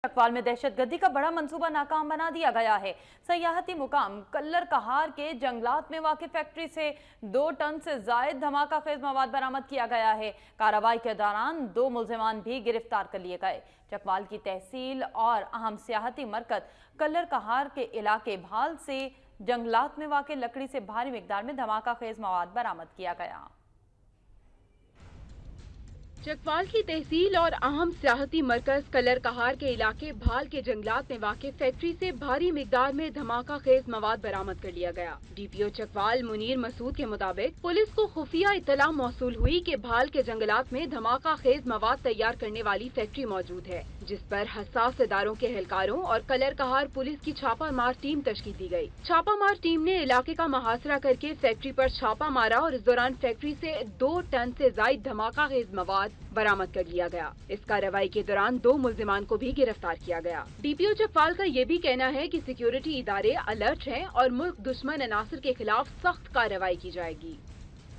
चकवाल में दहशतगर्दी का बड़ा मंसूबा नाकाम बना दिया गया है। सयाहती मुकाम कल्लर कहार के जंगलात में वाक़िफ़ फैक्ट्री से 2 टन से जायद धमाका खेज मवाद बरामद किया गया है। कार्रवाई के दौरान 2 मुल्जिमान भी गिरफ्तार कर लिए गए। चकवाल की तहसील और अहम सियाहती मरकज कल्लर कहार के इलाके भाल से जंगलात में वाक़ लकड़ी से भारी मिकदार में धमाका खेज मवाद बरामद किया गया। चकवाल की तहसील और अहम सियाहती मरकज कल्लर कहार के इलाके भाल के जंगलात में वाक़िफ़ फैक्ट्री से भारी मिकदार में धमाका खेज मवाद बरामद कर लिया गया। डीपीओ चकवाल मुनीर मसूद के मुताबिक पुलिस को खुफिया इत्तला मौसूल हुई कि भाल के जंगलात में धमाका खेज मवाद तैयार करने वाली फैक्ट्री मौजूद है, जिस पर हसास इदारों के एहलकारों और कल्लर कहार पुलिस की छापामार टीम तश्कील दी गई। छापामार टीम ने इलाके का मुहासरा करके फैक्ट्री पर छापा मारा और इस दौरान फैक्ट्री से 2 टन से जायद धमाका खेज मवाद बरामद कर लिया गया। इस कार्रवाई के दौरान 2 मुल्जिमान को भी गिरफ्तार किया गया। डीपीओ चकवाल का ये भी कहना है कि सिक्योरिटी इदारे अलर्ट हैं और मुल्क दुश्मन अनासर के खिलाफ सख्त कार्रवाई की जाएगी।